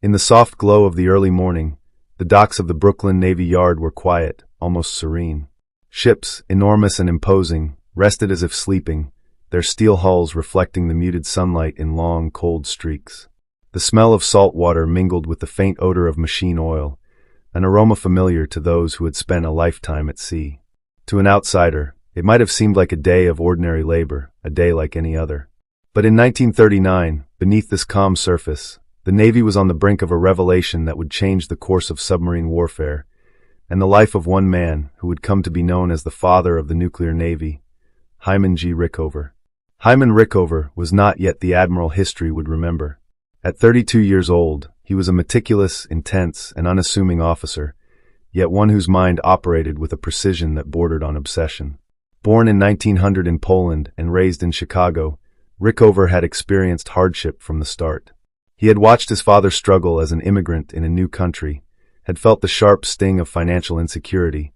In the soft glow of the early morning, the docks of the Brooklyn Navy Yard were quiet, almost serene. Ships, enormous and imposing, rested as if sleeping, their steel hulls reflecting the muted sunlight in long, cold streaks. The smell of salt water mingled with the faint odor of machine oil, an aroma familiar to those who had spent a lifetime at sea. To an outsider, it might have seemed like a day of ordinary labor, a day like any other. But in 1939, beneath this calm surface, the Navy was on the brink of a revelation that would change the course of submarine warfare, and the life of one man who would come to be known as the father of the nuclear navy, Hyman G. Rickover. Hyman Rickover was not yet the admiral history would remember. At 32 years old, he was a meticulous, intense, and unassuming officer, yet one whose mind operated with a precision that bordered on obsession. Born in 1900 in Poland and raised in Chicago, Rickover had experienced hardship from the start. He had watched his father struggle as an immigrant in a new country, had felt the sharp sting of financial insecurity,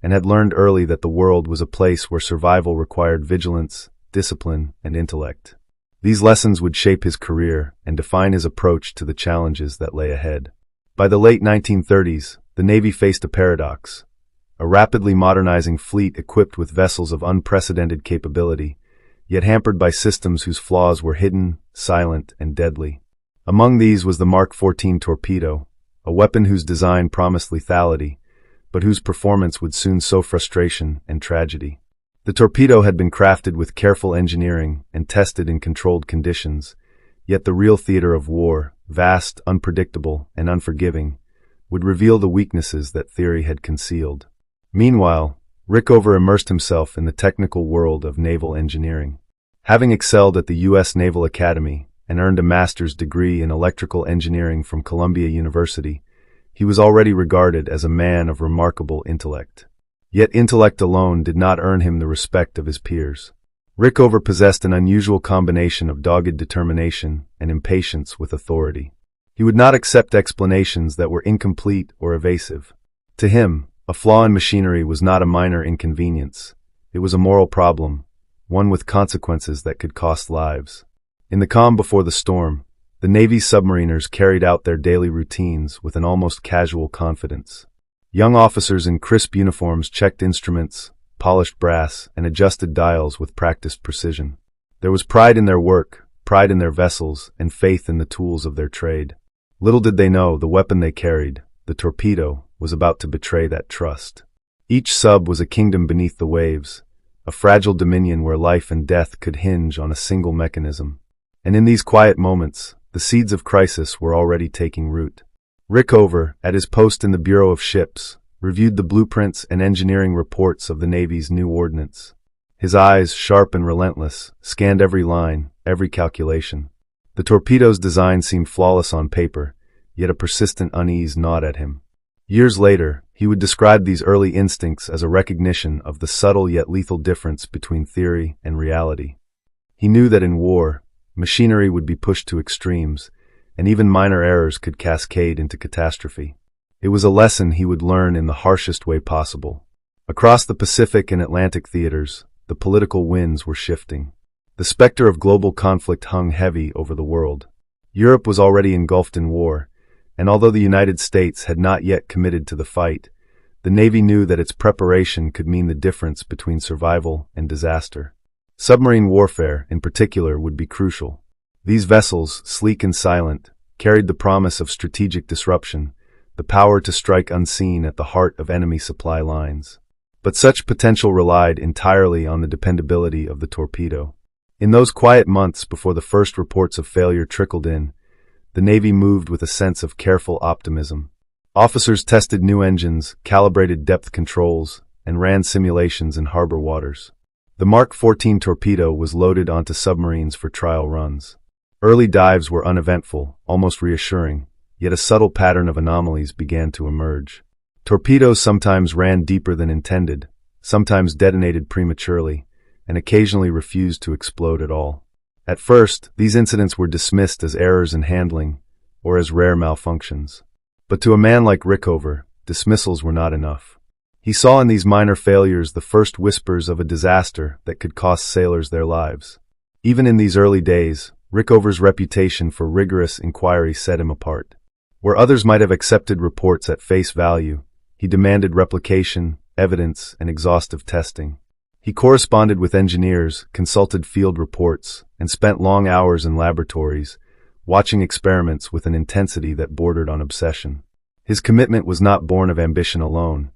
and had learned early that the world was a place where survival required vigilance, discipline, and intellect. These lessons would shape his career and define his approach to the challenges that lay ahead. By the late 1930s, the Navy faced a paradox: a rapidly modernizing fleet equipped with vessels of unprecedented capability, yet hampered by systems whose flaws were hidden, silent, and deadly. Among these was the Mark 14 Torpedo, a weapon whose design promised lethality, but whose performance would soon sow frustration and tragedy. The torpedo had been crafted with careful engineering and tested in controlled conditions, yet the real theater of war, vast, unpredictable, and unforgiving, would reveal the weaknesses that theory had concealed. Meanwhile, Rickover immersed himself in the technical world of naval engineering. Having excelled at the U.S. Naval Academy and earned a master's degree in electrical engineering from Columbia University, he was already regarded as a man of remarkable intellect. Yet intellect alone did not earn him the respect of his peers. Rickover possessed an unusual combination of dogged determination and impatience with authority. He would not accept explanations that were incomplete or evasive. To him, a flaw in machinery was not a minor inconvenience. It was a moral problem, one with consequences that could cost lives. In the calm before the storm, the Navy's submariners carried out their daily routines with an almost casual confidence. Young officers in crisp uniforms checked instruments, polished brass, and adjusted dials with practiced precision. There was pride in their work, pride in their vessels, and faith in the tools of their trade. Little did they know the weapon they carried, the torpedo, was about to betray that trust. Each sub was a kingdom beneath the waves, a fragile dominion where life and death could hinge on a single mechanism. And in these quiet moments, the seeds of crisis were already taking root. Rickover, at his post in the Bureau of Ships, reviewed the blueprints and engineering reports of the Navy's new ordnance. His eyes, sharp and relentless, scanned every line, every calculation. The torpedo's design seemed flawless on paper, yet a persistent unease gnawed at him. Years later, he would describe these early instincts as a recognition of the subtle yet lethal difference between theory and reality. He knew that in war, machinery would be pushed to extremes, and even minor errors could cascade into catastrophe. It was a lesson he would learn in the harshest way possible. Across the Pacific and Atlantic theaters, the political winds were shifting. The specter of global conflict hung heavy over the world. Europe was already engulfed in war, and although the United States had not yet committed to the fight, the Navy knew that its preparation could mean the difference between survival and disaster. Submarine warfare, in particular, would be crucial. These vessels, sleek and silent, carried the promise of strategic disruption, the power to strike unseen at the heart of enemy supply lines. But such potential relied entirely on the dependability of the torpedo. In those quiet months before the first reports of failure trickled in, the Navy moved with a sense of careful optimism. Officers tested new engines, calibrated depth controls, and ran simulations in harbor waters. The Mark 14 torpedo was loaded onto submarines for trial runs. Early dives were uneventful, almost reassuring, yet a subtle pattern of anomalies began to emerge. Torpedoes sometimes ran deeper than intended, sometimes detonated prematurely, and occasionally refused to explode at all. At first, these incidents were dismissed as errors in handling, or as rare malfunctions. But to a man like Rickover, dismissals were not enough. He saw in these minor failures the first whispers of a disaster that could cost sailors their lives. Even in these early days, Rickover's reputation for rigorous inquiry set him apart. Where others might have accepted reports at face value, he demanded replication, evidence, and exhaustive testing. He corresponded with engineers, consulted field reports, and spent long hours in laboratories, watching experiments with an intensity that bordered on obsession. His commitment was not born of ambition alone.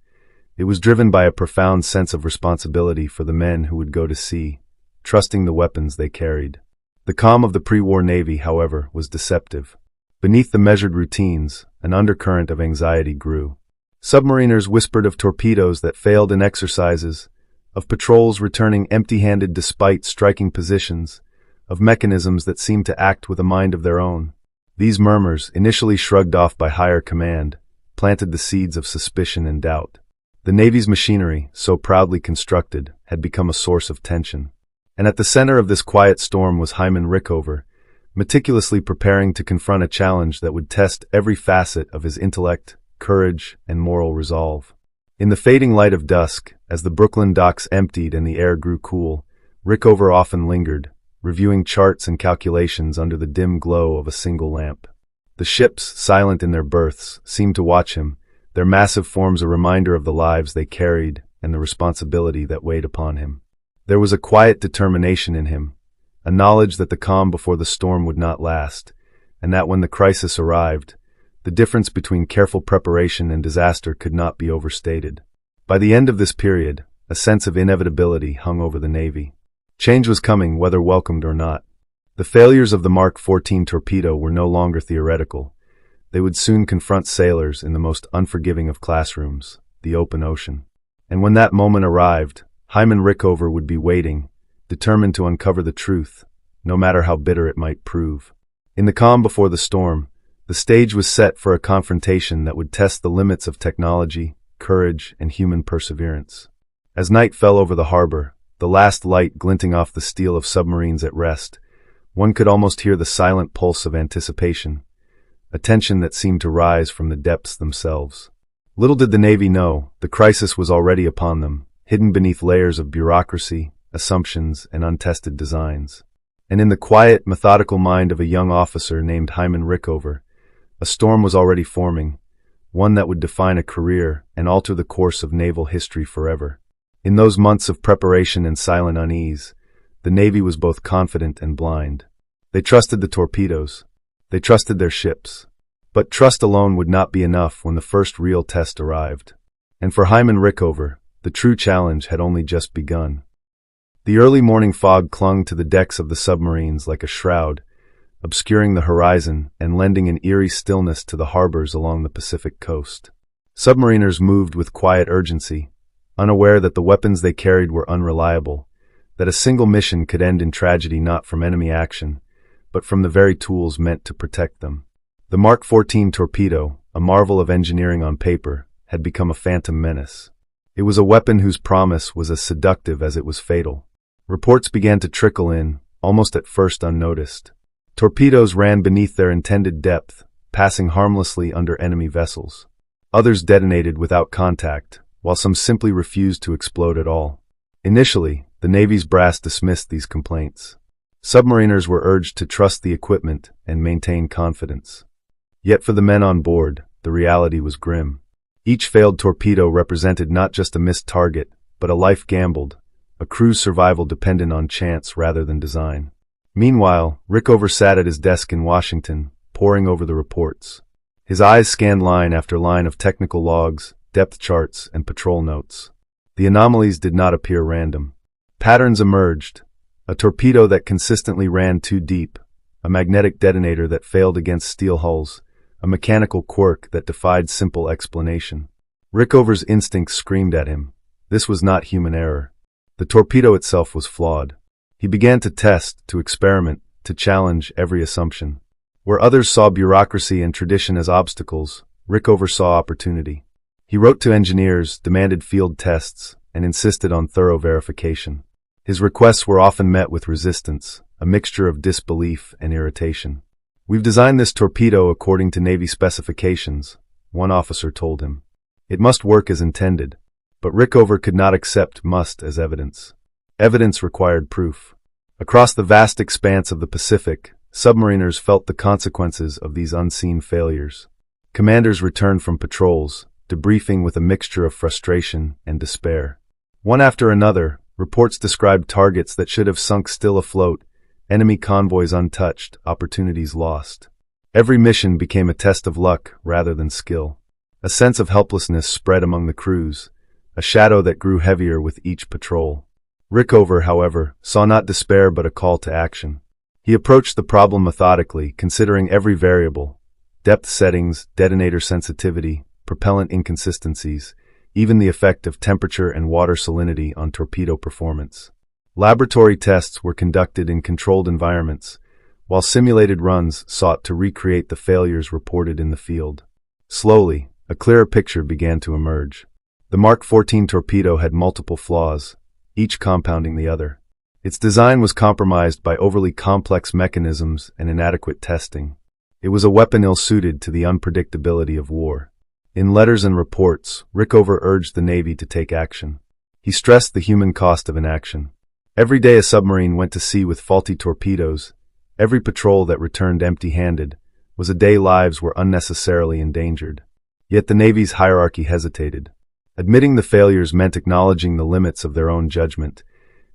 It was driven by a profound sense of responsibility for the men who would go to sea, trusting the weapons they carried. The calm of the pre-war Navy, however, was deceptive. Beneath the measured routines, an undercurrent of anxiety grew. Submariners whispered of torpedoes that failed in exercises, of patrols returning empty-handed despite striking positions, of mechanisms that seemed to act with a mind of their own. These murmurs, initially shrugged off by higher command, planted the seeds of suspicion and doubt. The Navy's machinery, so proudly constructed, had become a source of tension. And at the center of this quiet storm was Hyman Rickover, meticulously preparing to confront a challenge that would test every facet of his intellect, courage, and moral resolve. In the fading light of dusk, as the Brooklyn docks emptied and the air grew cool, Rickover often lingered, reviewing charts and calculations under the dim glow of a single lamp. The ships, silent in their berths, seemed to watch him, their massive forms a reminder of the lives they carried and the responsibility that weighed upon him. There was a quiet determination in him, a knowledge that the calm before the storm would not last, and that when the crisis arrived, the difference between careful preparation and disaster could not be overstated. By the end of this period, a sense of inevitability hung over the Navy. Change was coming, whether welcomed or not. The failures of the Mark 14 torpedo were no longer theoretical. They would soon confront sailors in the most unforgiving of classrooms, the open ocean. And when that moment arrived, Hyman Rickover would be waiting, determined to uncover the truth, no matter how bitter it might prove. In the calm before the storm, the stage was set for a confrontation that would test the limits of technology, courage, and human perseverance. As night fell over the harbor, the last light glinting off the steel of submarines at rest, one could almost hear the silent pulse of anticipation, a tension that seemed to rise from the depths themselves. Little did the Navy know, the crisis was already upon them, hidden beneath layers of bureaucracy, assumptions, and untested designs. And in the quiet, methodical mind of a young officer named Hyman Rickover, a storm was already forming, one that would define a career and alter the course of naval history forever. In those months of preparation and silent unease, the Navy was both confident and blind. They trusted the torpedoes. They trusted their ships. But trust alone would not be enough when the first real test arrived. And for Hyman Rickover, the true challenge had only just begun. The early morning fog clung to the decks of the submarines like a shroud, obscuring the horizon and lending an eerie stillness to the harbors along the Pacific coast. Submariners moved with quiet urgency, unaware that the weapons they carried were unreliable, that a single mission could end in tragedy not from enemy action, but from the very tools meant to protect them. The Mark 14 torpedo, a marvel of engineering on paper, had become a phantom menace. It was a weapon whose promise was as seductive as it was fatal. Reports began to trickle in, almost at first unnoticed. Torpedoes ran beneath their intended depth, passing harmlessly under enemy vessels. Others detonated without contact, while some simply refused to explode at all. Initially, the Navy's brass dismissed these complaints. Submariners were urged to trust the equipment and maintain confidence. Yet for the men on board, the reality was grim. Each failed torpedo represented not just a missed target, but a life gambled, a crew's survival dependent on chance rather than design. Meanwhile, Rickover sat at his desk in Washington, poring over the reports. His eyes scanned line after line of technical logs, depth charts, and patrol notes. The anomalies did not appear random. Patterns emerged: a torpedo that consistently ran too deep, a magnetic detonator that failed against steel hulls, a mechanical quirk that defied simple explanation. Rickover's instincts screamed at him. This was not human error. The torpedo itself was flawed. He began to test, to experiment, to challenge every assumption. Where others saw bureaucracy and tradition as obstacles, Rickover saw opportunity. He wrote to engineers, demanded field tests, and insisted on thorough verification. His requests were often met with resistance, a mixture of disbelief and irritation. "We've designed this torpedo according to Navy specifications," one officer told him. "It must work as intended." But Rickover could not accept must as evidence. Evidence required proof. Across the vast expanse of the Pacific, submariners felt the consequences of these unseen failures. Commanders returned from patrols, debriefing with a mixture of frustration and despair. One after another, reports described targets that should have sunk still afloat, enemy convoys untouched, opportunities lost. Every mission became a test of luck rather than skill. A sense of helplessness spread among the crews, a shadow that grew heavier with each patrol. Rickover, however, saw not despair but a call to action. He approached the problem methodically, considering every variable: depth settings, detonator sensitivity, propellant inconsistencies, even the effect of temperature and water salinity on torpedo performance. Laboratory tests were conducted in controlled environments, while simulated runs sought to recreate the failures reported in the field. Slowly, a clearer picture began to emerge. The Mark 14 torpedo had multiple flaws, each compounding the other. Its design was compromised by overly complex mechanisms and inadequate testing. It was a weapon ill-suited to the unpredictability of war. In letters and reports, Rickover urged the Navy to take action. He stressed the human cost of inaction. Every day a submarine went to sea with faulty torpedoes, every patrol that returned empty-handed, was a day lives were unnecessarily endangered. Yet the Navy's hierarchy hesitated. Admitting the failures meant acknowledging the limits of their own judgment,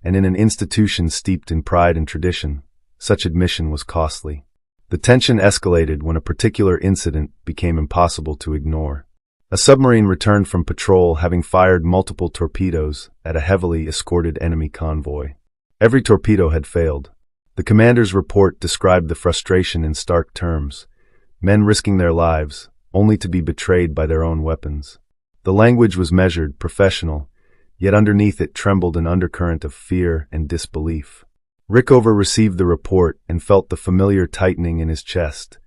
and in an institution steeped in pride and tradition, such admission was costly. The tension escalated when a particular incident became impossible to ignore. A submarine returned from patrol having fired multiple torpedoes at a heavily escorted enemy convoy. Every torpedo had failed. The commander's report described the frustration in stark terms: men risking their lives, only to be betrayed by their own weapons. The language was measured, professional, yet underneath it trembled an undercurrent of fear and disbelief. Rickover received the report and felt the familiar tightening in his chest,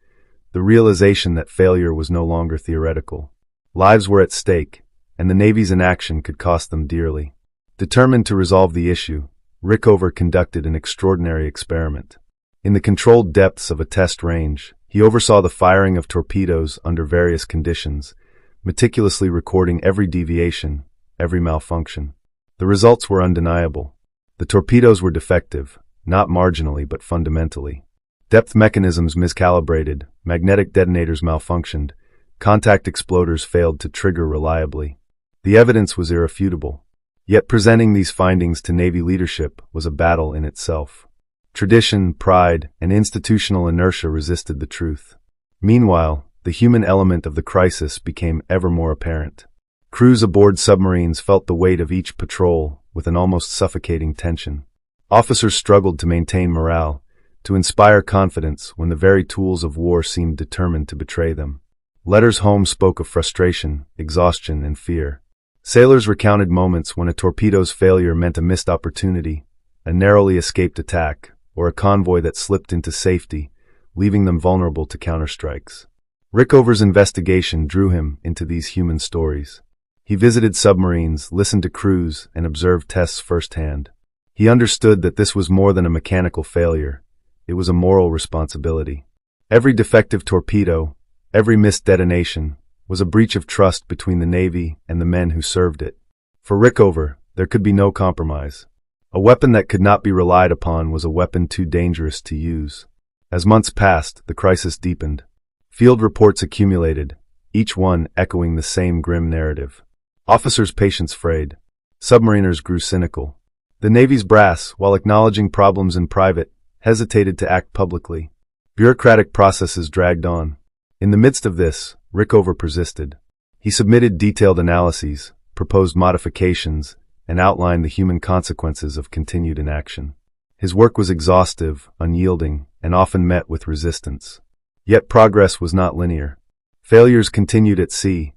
the realization that failure was no longer theoretical. Lives were at stake, and the Navy's inaction could cost them dearly. Determined to resolve the issue, Rickover conducted an extraordinary experiment. In the controlled depths of a test range, he oversaw the firing of torpedoes under various conditions, meticulously recording every deviation, every malfunction. The results were undeniable. The torpedoes were defective, not marginally but fundamentally. Depth mechanisms miscalibrated, magnetic detonators malfunctioned, contact exploders failed to trigger reliably. The evidence was irrefutable. Yet presenting these findings to Navy leadership was a battle in itself. Tradition, pride, and institutional inertia resisted the truth. Meanwhile, the human element of the crisis became ever more apparent. Crews aboard submarines felt the weight of each patrol with an almost suffocating tension. Officers struggled to maintain morale, to inspire confidence when the very tools of war seemed determined to betray them. Letters home spoke of frustration, exhaustion, and fear. Sailors recounted moments when a torpedo's failure meant a missed opportunity, a narrowly escaped attack, or a convoy that slipped into safety, leaving them vulnerable to counterstrikes. Rickover's investigation drew him into these human stories. He visited submarines, listened to crews, and observed tests firsthand. He understood that this was more than a mechanical failure. It was a moral responsibility. Every defective torpedo, every missed detonation, was a breach of trust between the Navy and the men who served it. For Rickover, there could be no compromise. A weapon that could not be relied upon was a weapon too dangerous to use. As months passed, the crisis deepened. Field reports accumulated, each one echoing the same grim narrative. Officers' patience frayed. Submariners grew cynical. The Navy's brass, while acknowledging problems in private, hesitated to act publicly. Bureaucratic processes dragged on. In the midst of this, Rickover persisted. He submitted detailed analyses, proposed modifications, and outlined the human consequences of continued inaction. His work was exhaustive, unyielding, and often met with resistance. Yet progress was not linear. Failures continued at sea,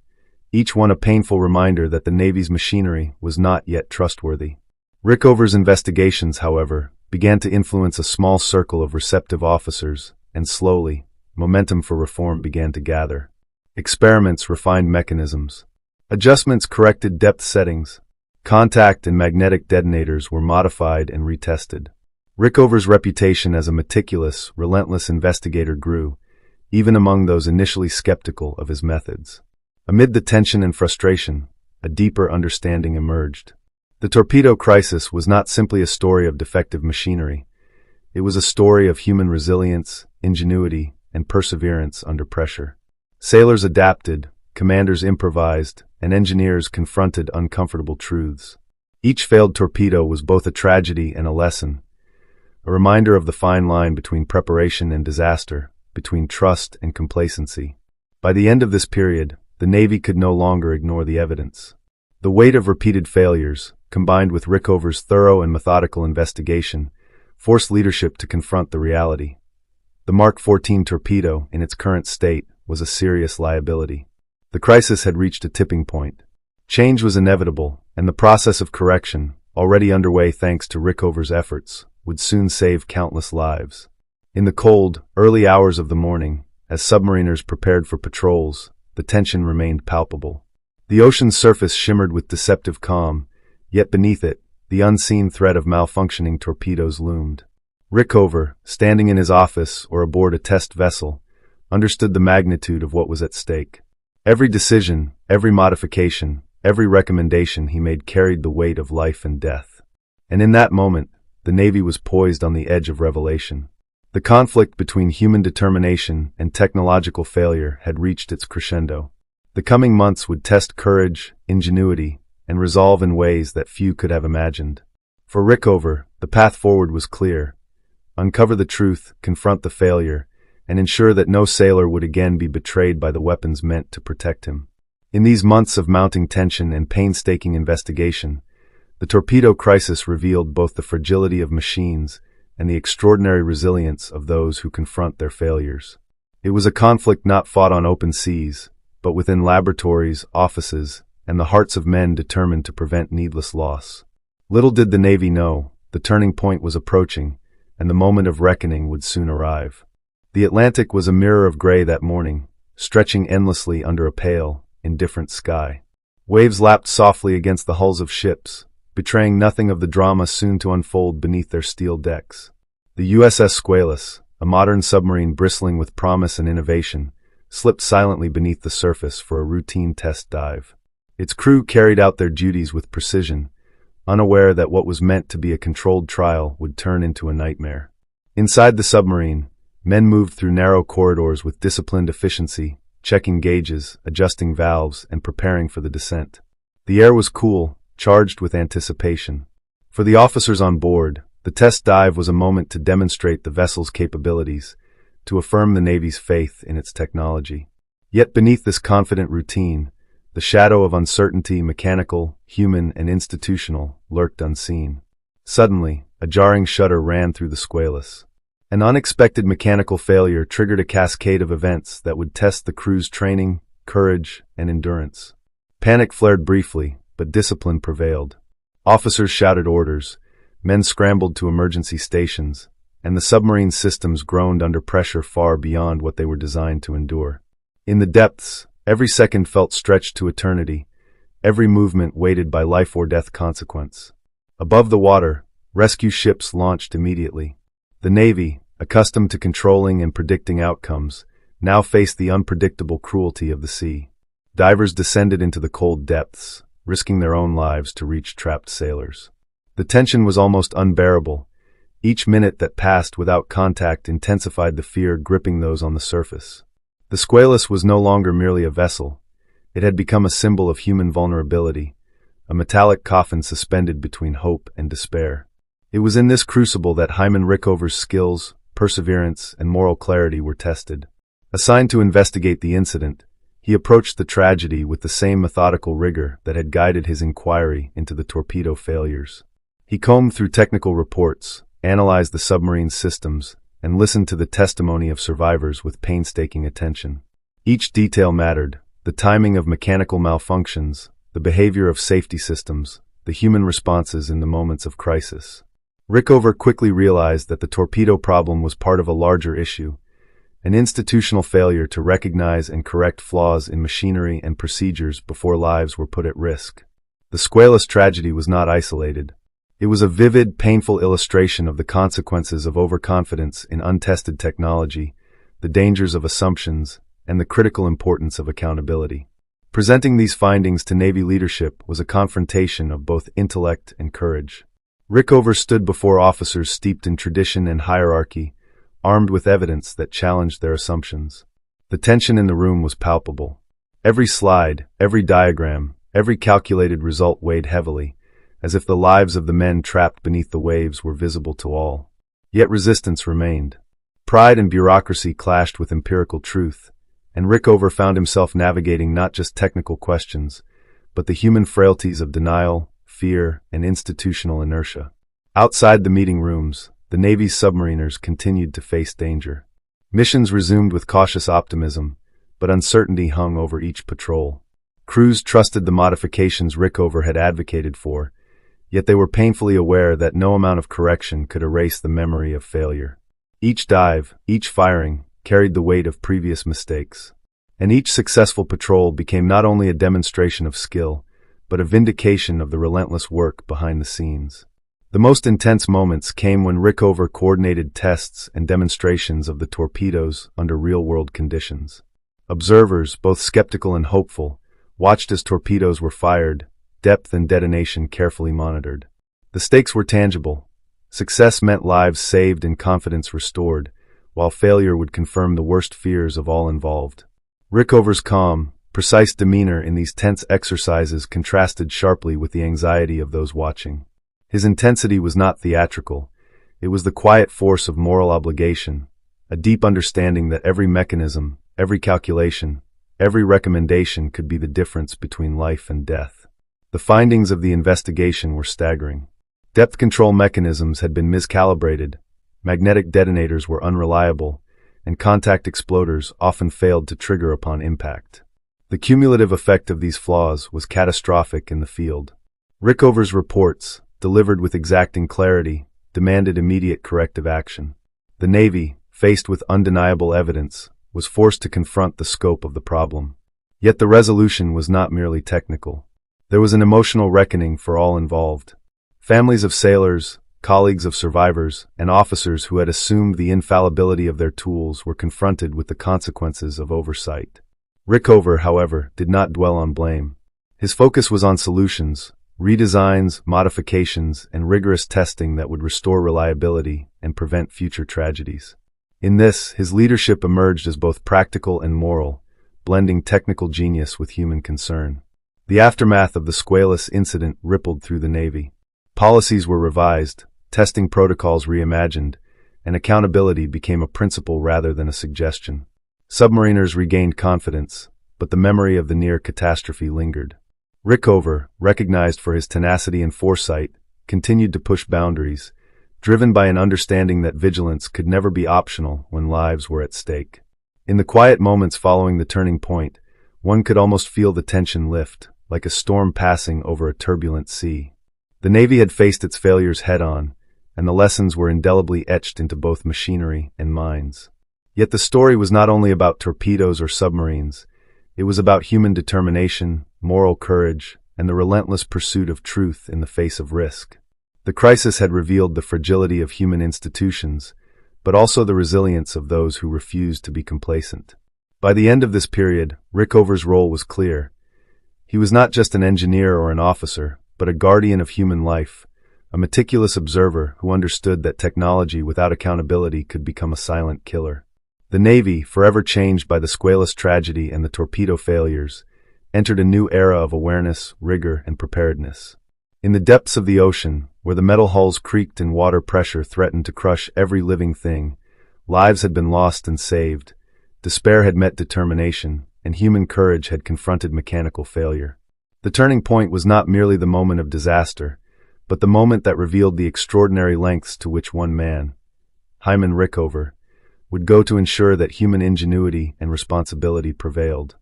each one a painful reminder that the Navy's machinery was not yet trustworthy. Rickover's investigations, however, began to influence a small circle of receptive officers, and slowly, momentum for reform began to gather. Experiments refined mechanisms. Adjustments corrected depth settings. Contact and magnetic detonators were modified and retested. Rickover's reputation as a meticulous, relentless investigator grew, even among those initially skeptical of his methods. Amid the tension and frustration, a deeper understanding emerged. The torpedo crisis was not simply a story of defective machinery. It was a story of human resilience, ingenuity, and perseverance under pressure. Sailors adapted, commanders improvised, and engineers confronted uncomfortable truths. Each failed torpedo was both a tragedy and a lesson, a reminder of the fine line between preparation and disaster, between trust and complacency. By the end of this period, the Navy could no longer ignore the evidence. The weight of repeated failures, combined with Rickover's thorough and methodical investigation, forced leadership to confront the reality. The Mark 14 torpedo, in its current state, was a serious liability. The crisis had reached a tipping point. Change was inevitable, and the process of correction, already underway thanks to Rickover's efforts, would soon save countless lives. In the cold, early hours of the morning, as submariners prepared for patrols, the tension remained palpable. The ocean's surface shimmered with deceptive calm, yet beneath it, the unseen threat of malfunctioning torpedoes loomed. Rickover, standing in his office or aboard a test vessel, understood the magnitude of what was at stake. Every decision, every modification, every recommendation he made carried the weight of life and death. And in that moment, the Navy was poised on the edge of revelation. The conflict between human determination and technological failure had reached its crescendo. The coming months would test courage, ingenuity, and resolve in ways that few could have imagined. For Rickover, the path forward was clear. Uncover the truth, confront the failure, and ensure that no sailor would again be betrayed by the weapons meant to protect him. In these months of mounting tension and painstaking investigation, the torpedo crisis revealed both the fragility of machines and the extraordinary resilience of those who confront their failures. It was a conflict not fought on open seas, but within laboratories, offices, and the hearts of men determined to prevent needless loss. Little did the Navy know, the turning point was approaching, and the moment of reckoning would soon arrive. The Atlantic was a mirror of gray that morning, stretching endlessly under a pale, indifferent sky. Waves lapped softly against the hulls of ships, betraying nothing of the drama soon to unfold beneath their steel decks. The USS Squalus, a modern submarine bristling with promise and innovation, slipped silently beneath the surface for a routine test dive. Its crew carried out their duties with precision, unaware that what was meant to be a controlled trial would turn into a nightmare. Inside the submarine, men moved through narrow corridors with disciplined efficiency, checking gauges, adjusting valves, and preparing for the descent. The air was cool, charged with anticipation. For the officers on board, the test dive was a moment to demonstrate the vessel's capabilities, to affirm the Navy's faith in its technology. Yet beneath this confident routine, the shadow of uncertainty, mechanical, human, and institutional, lurked unseen. Suddenly, a jarring shudder ran through the Squalus. An unexpected mechanical failure triggered a cascade of events that would test the crew's training, courage, and endurance. Panic flared briefly, but discipline prevailed. Officers shouted orders, men scrambled to emergency stations, and the submarine systems groaned under pressure far beyond what they were designed to endure. In the depths, every second felt stretched to eternity, every movement weighted by life or death consequence. Above the water, rescue ships launched immediately. The Navy, accustomed to controlling and predicting outcomes, now faced the unpredictable cruelty of the sea. Divers descended into the cold depths, risking their own lives to reach trapped sailors. The tension was almost unbearable. Each minute that passed without contact intensified the fear gripping those on the surface. The Squalus was no longer merely a vessel. It had become a symbol of human vulnerability, a metallic coffin suspended between hope and despair. It was in this crucible that Hyman Rickover's skills, perseverance, and moral clarity were tested. Assigned to investigate the incident, he approached the tragedy with the same methodical rigor that had guided his inquiry into the torpedo failures. He combed through technical reports, analyzed the submarine's systems, and listened to the testimony of survivors with painstaking attention. Each detail mattered: the timing of mechanical malfunctions, the behavior of safety systems, the human responses in the moments of crisis. Rickover quickly realized that the torpedo problem was part of a larger issue, an institutional failure to recognize and correct flaws in machinery and procedures before lives were put at risk. The Squalus tragedy was not isolated. It was a vivid, painful illustration of the consequences of overconfidence in untested technology, the dangers of assumptions, and the critical importance of accountability. Presenting these findings to Navy leadership was a confrontation of both intellect and courage. Rickover stood before officers steeped in tradition and hierarchy, armed with evidence that challenged their assumptions. The tension in the room was palpable. Every slide, every diagram, every calculated result weighed heavily, as if the lives of the men trapped beneath the waves were visible to all. Yet resistance remained. Pride and bureaucracy clashed with empirical truth, and Rickover found himself navigating not just technical questions, but the human frailties of denial, fear, and institutional inertia. Outside the meeting rooms, the Navy's submariners continued to face danger. Missions resumed with cautious optimism, but uncertainty hung over each patrol. Crews trusted the modifications Rickover had advocated for, yet they were painfully aware that no amount of correction could erase the memory of failure. Each dive, each firing, carried the weight of previous mistakes. And each successful patrol became not only a demonstration of skill, but a vindication of the relentless work behind the scenes. The most intense moments came when Rickover coordinated tests and demonstrations of the torpedoes under real-world conditions. Observers, both skeptical and hopeful, watched as torpedoes were fired, depth and detonation carefully monitored. The stakes were tangible. Success meant lives saved and confidence restored, while failure would confirm the worst fears of all involved. Rickover's calm, precise demeanor in these tense exercises contrasted sharply with the anxiety of those watching. His intensity was not theatrical. It was the quiet force of moral obligation, a deep understanding that every mechanism, every calculation, every recommendation could be the difference between life and death. The findings of the investigation were staggering. Depth control mechanisms had been miscalibrated, magnetic detonators were unreliable, and contact exploders often failed to trigger upon impact. The cumulative effect of these flaws was catastrophic in the field. Rickover's reports, delivered with exacting clarity, demanded immediate corrective action. The Navy, faced with undeniable evidence, was forced to confront the scope of the problem. Yet the resolution was not merely technical. There was an emotional reckoning for all involved. Families of sailors, colleagues of survivors, and officers who had assumed the infallibility of their tools were confronted with the consequences of oversight. Rickover, however, did not dwell on blame. His focus was on solutions, redesigns, modifications, and rigorous testing that would restore reliability and prevent future tragedies. In this, his leadership emerged as both practical and moral, blending technical genius with human concern. The aftermath of the Squalus incident rippled through the Navy. Policies were revised, testing protocols reimagined, and accountability became a principle rather than a suggestion. Submariners regained confidence, but the memory of the near catastrophe lingered. Rickover, recognized for his tenacity and foresight, continued to push boundaries, driven by an understanding that vigilance could never be optional when lives were at stake. In the quiet moments following the turning point, one could almost feel the tension lift, like a storm passing over a turbulent sea. The Navy had faced its failures head-on, and the lessons were indelibly etched into both machinery and minds. Yet the story was not only about torpedoes or submarines. It was about human determination, moral courage, and the relentless pursuit of truth in the face of risk. The crisis had revealed the fragility of human institutions, but also the resilience of those who refused to be complacent. By the end of this period, Rickover's role was clear. He was not just an engineer or an officer, but a guardian of human life, a meticulous observer who understood that technology without accountability could become a silent killer. The Navy, forever changed by the Squalus tragedy and the torpedo failures, entered a new era of awareness, rigor, and preparedness. In the depths of the ocean, where the metal hulls creaked and water pressure threatened to crush every living thing, lives had been lost and saved, despair had met determination, and human courage had confronted mechanical failure. The turning point was not merely the moment of disaster, but the moment that revealed the extraordinary lengths to which one man, Hyman Rickover, would go to ensure that human ingenuity and responsibility prevailed.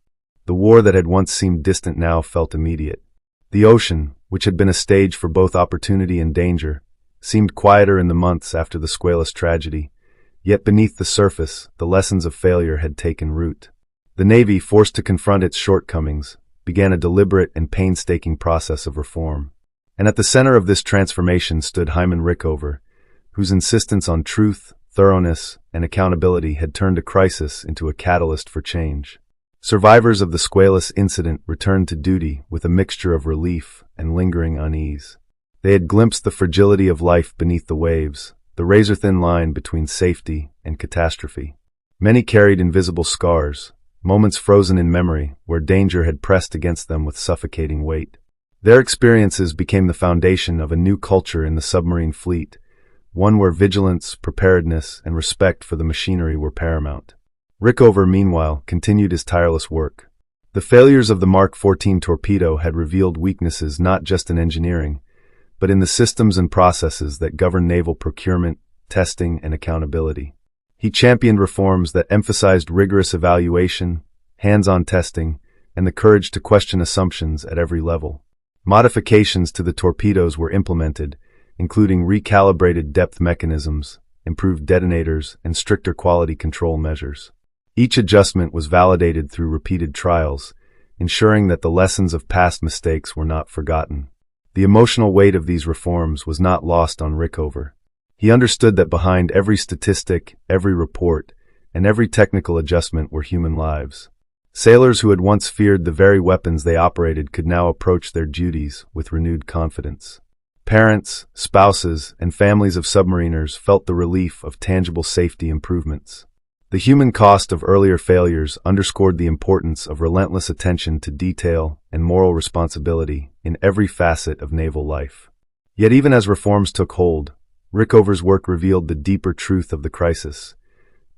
The war that had once seemed distant now felt immediate. The ocean, which had been a stage for both opportunity and danger, seemed quieter in the months after the Squalus tragedy, yet beneath the surface, the lessons of failure had taken root. The Navy, forced to confront its shortcomings, began a deliberate and painstaking process of reform. And at the center of this transformation stood Hyman Rickover, whose insistence on truth, thoroughness, and accountability had turned a crisis into a catalyst for change. Survivors of the Squalus incident returned to duty with a mixture of relief and lingering unease. They had glimpsed the fragility of life beneath the waves, the razor-thin line between safety and catastrophe. Many carried invisible scars, moments frozen in memory where danger had pressed against them with suffocating weight. Their experiences became the foundation of a new culture in the submarine fleet, one where vigilance, preparedness, and respect for the machinery were paramount. Rickover, meanwhile, continued his tireless work. The failures of the Mark 14 torpedo had revealed weaknesses not just in engineering, but in the systems and processes that govern naval procurement, testing, and accountability. He championed reforms that emphasized rigorous evaluation, hands-on testing, and the courage to question assumptions at every level. Modifications to the torpedoes were implemented, including recalibrated depth mechanisms, improved detonators, and stricter quality control measures. Each adjustment was validated through repeated trials, ensuring that the lessons of past mistakes were not forgotten. The emotional weight of these reforms was not lost on Rickover. He understood that behind every statistic, every report, and every technical adjustment were human lives. Sailors who had once feared the very weapons they operated could now approach their duties with renewed confidence. Parents, spouses, and families of submariners felt the relief of tangible safety improvements. The human cost of earlier failures underscored the importance of relentless attention to detail and moral responsibility in every facet of naval life. Yet even as reforms took hold, Rickover's work revealed the deeper truth of the crisis.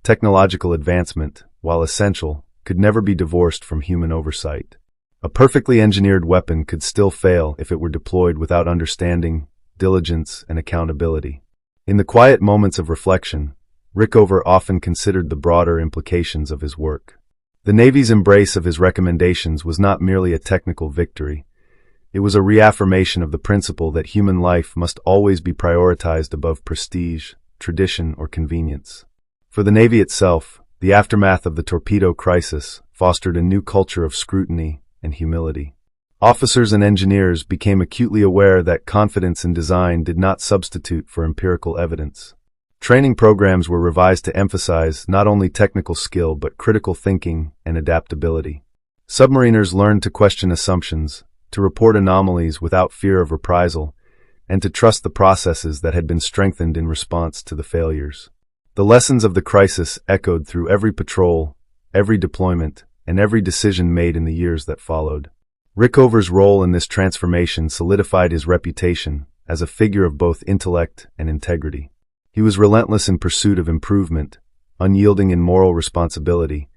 Technological advancement, while essential, could never be divorced from human oversight. A perfectly engineered weapon could still fail if it were deployed without understanding, diligence, and accountability. In the quiet moments of reflection, Rickover often considered the broader implications of his work. The Navy's embrace of his recommendations was not merely a technical victory. It was a reaffirmation of the principle that human life must always be prioritized above prestige, tradition, or convenience. For the Navy itself, the aftermath of the torpedo crisis fostered a new culture of scrutiny and humility. Officers and engineers became acutely aware that confidence in design did not substitute for empirical evidence. Training programs were revised to emphasize not only technical skill but critical thinking and adaptability. Submariners learned to question assumptions, to report anomalies without fear of reprisal, and to trust the processes that had been strengthened in response to the failures. The lessons of the crisis echoed through every patrol, every deployment, and every decision made in the years that followed. Rickover's role in this transformation solidified his reputation as a figure of both intellect and integrity. He was relentless in pursuit of improvement, unyielding in moral responsibility,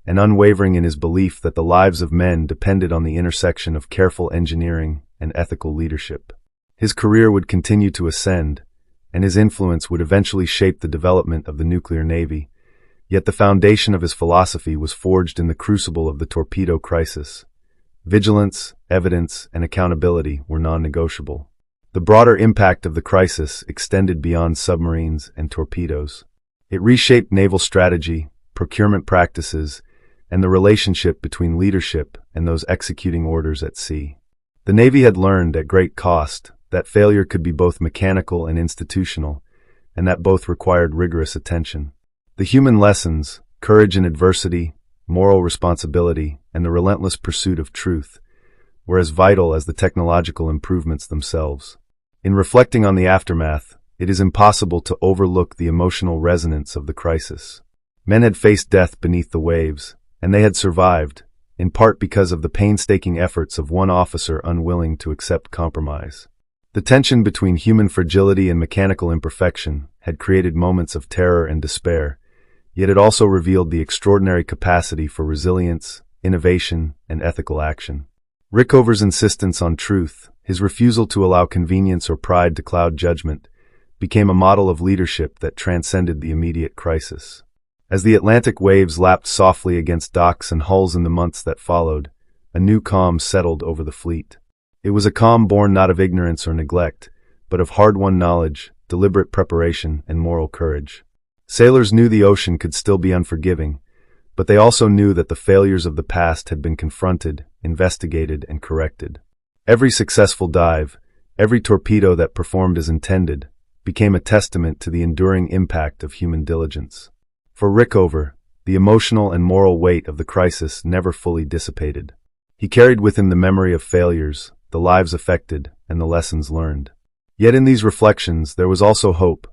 and unwavering in his belief that the lives of men depended on the intersection of careful engineering and ethical leadership. His career would continue to ascend, and his influence would eventually shape the development of the nuclear navy, yet the foundation of his philosophy was forged in the crucible of the torpedo crisis. Vigilance, evidence, and accountability were non-negotiable. The broader impact of the crisis extended beyond submarines and torpedoes. It reshaped naval strategy, procurement practices, and the relationship between leadership and those executing orders at sea. The Navy had learned at great cost that failure could be both mechanical and institutional, and that both required rigorous attention. The human lessons, courage in adversity, moral responsibility, and the relentless pursuit of truth, were as vital as the technological improvements themselves. In reflecting on the aftermath, it is impossible to overlook the emotional resonance of the crisis. Men had faced death beneath the waves, and they had survived, in part because of the painstaking efforts of one officer unwilling to accept compromise. The tension between human fragility and mechanical imperfection had created moments of terror and despair, yet it also revealed the extraordinary capacity for resilience, innovation, and ethical action. Rickover's insistence on truth, his refusal to allow convenience or pride to cloud judgment, became a model of leadership that transcended the immediate crisis. As the Atlantic waves lapped softly against docks and hulls in the months that followed, a new calm settled over the fleet. It was a calm born not of ignorance or neglect, but of hard-won knowledge, deliberate preparation, and moral courage. Sailors knew the ocean could still be unforgiving, but they also knew that the failures of the past had been confronted, investigated, and corrected. Every successful dive, every torpedo that performed as intended, became a testament to the enduring impact of human diligence. For Rickover, the emotional and moral weight of the crisis never fully dissipated. He carried with him the memory of failures, the lives affected, and the lessons learned. Yet in these reflections there was also hope.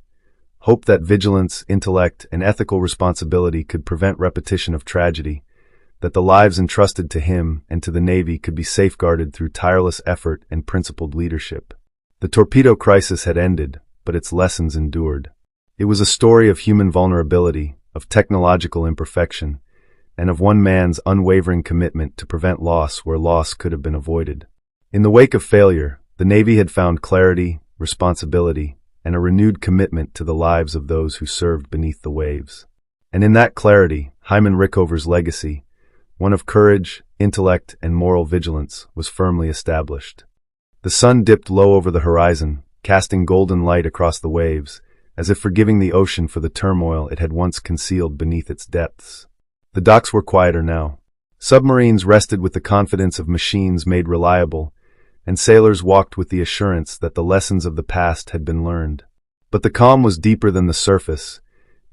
Hope that vigilance, intellect, and ethical responsibility could prevent repetition of tragedy, that the lives entrusted to him and to the Navy could be safeguarded through tireless effort and principled leadership. The torpedo crisis had ended, but its lessons endured. It was a story of human vulnerability, of technological imperfection, and of one man's unwavering commitment to prevent loss where loss could have been avoided. In the wake of failure, the Navy had found clarity, responsibility, and a renewed commitment to the lives of those who served beneath the waves. And in that clarity, Hyman Rickover's legacy, one of courage, intellect, and moral vigilance, was firmly established. The sun dipped low over the horizon, casting golden light across the waves, as if forgiving the ocean for the turmoil it had once concealed beneath its depths. The docks were quieter now. Submarines rested with the confidence of machines made reliable, and sailors walked with the assurance that the lessons of the past had been learned. But the calm was deeper than the surface.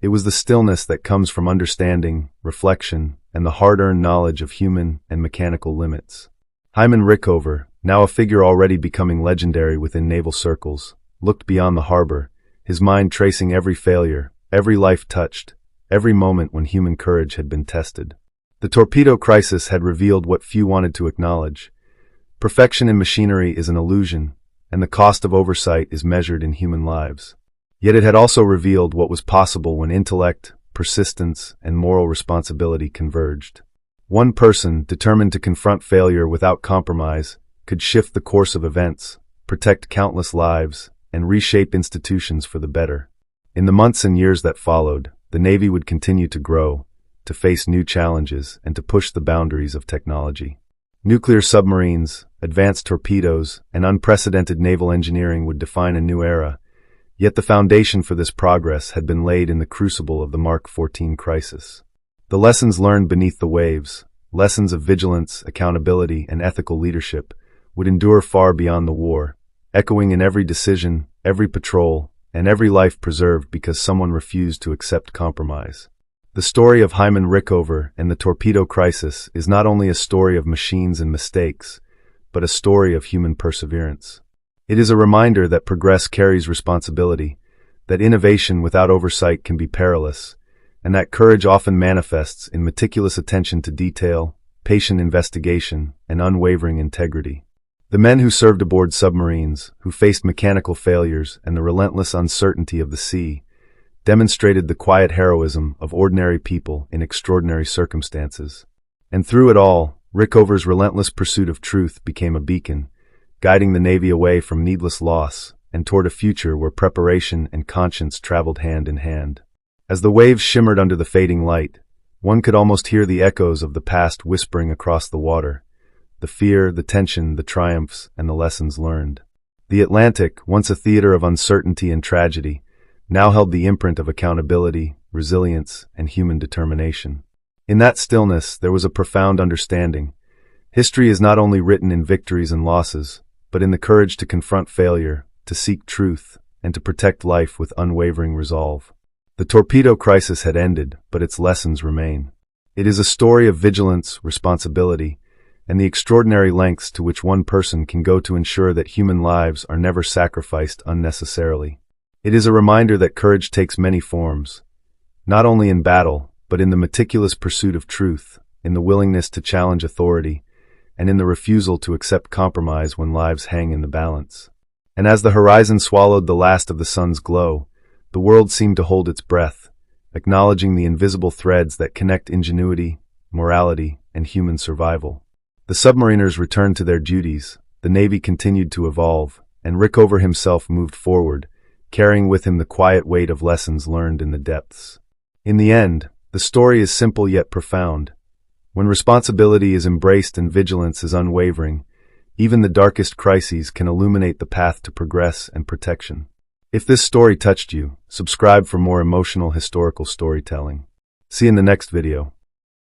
It was the stillness that comes from understanding, reflection, and the hard-earned knowledge of human and mechanical limits. Hyman Rickover, now a figure already becoming legendary within naval circles, looked beyond the harbor, his mind tracing every failure, every life touched, every moment when human courage had been tested. The torpedo crisis had revealed what few wanted to acknowledge. Perfection in machinery is an illusion, and the cost of oversight is measured in human lives. Yet it had also revealed what was possible when intellect, persistence, and moral responsibility converged. One person, determined to confront failure without compromise, could shift the course of events, protect countless lives, and reshape institutions for the better. In the months and years that followed, the Navy would continue to grow, to face new challenges, and to push the boundaries of technology. Nuclear submarines, advanced torpedoes, and unprecedented naval engineering would define a new era, yet the foundation for this progress had been laid in the crucible of the Mark 14 crisis. The lessons learned beneath the waves, lessons of vigilance, accountability, and ethical leadership, would endure far beyond the war, echoing in every decision, every patrol, and every life preserved because someone refused to accept compromise. The story of Hyman Rickover and the torpedo crisis is not only a story of machines and mistakes, but a story of human perseverance. It is a reminder that progress carries responsibility, that innovation without oversight can be perilous, and that courage often manifests in meticulous attention to detail, patient investigation, and unwavering integrity. The men who served aboard submarines, who faced mechanical failures and the relentless uncertainty of the sea, demonstrated the quiet heroism of ordinary people in extraordinary circumstances. And through it all, Rickover's relentless pursuit of truth became a beacon, guiding the Navy away from needless loss and toward a future where preparation and conscience traveled hand in hand. As the waves shimmered under the fading light, one could almost hear the echoes of the past whispering across the water, the fear, the tension, the triumphs, and the lessons learned. The Atlantic, once a theater of uncertainty and tragedy, now held the imprint of accountability, resilience, and human determination. In that stillness, there was a profound understanding. History is not only written in victories and losses, but in the courage to confront failure, to seek truth, and to protect life with unwavering resolve. The torpedo crisis had ended, but its lessons remain. It is a story of vigilance, responsibility, and the extraordinary lengths to which one person can go to ensure that human lives are never sacrificed unnecessarily. It is a reminder that courage takes many forms, not only in battle, but in the meticulous pursuit of truth, in the willingness to challenge authority, and in the refusal to accept compromise when lives hang in the balance. And as the horizon swallowed the last of the sun's glow, the world seemed to hold its breath, acknowledging the invisible threads that connect ingenuity, morality, and human survival. The submariners returned to their duties, the Navy continued to evolve, and Rickover himself moved forward, carrying with him the quiet weight of lessons learned in the depths. In the end, the story is simple yet profound. When responsibility is embraced and vigilance is unwavering, even the darkest crises can illuminate the path to progress and protection. If this story touched you, subscribe for more emotional historical storytelling. See you in the next video.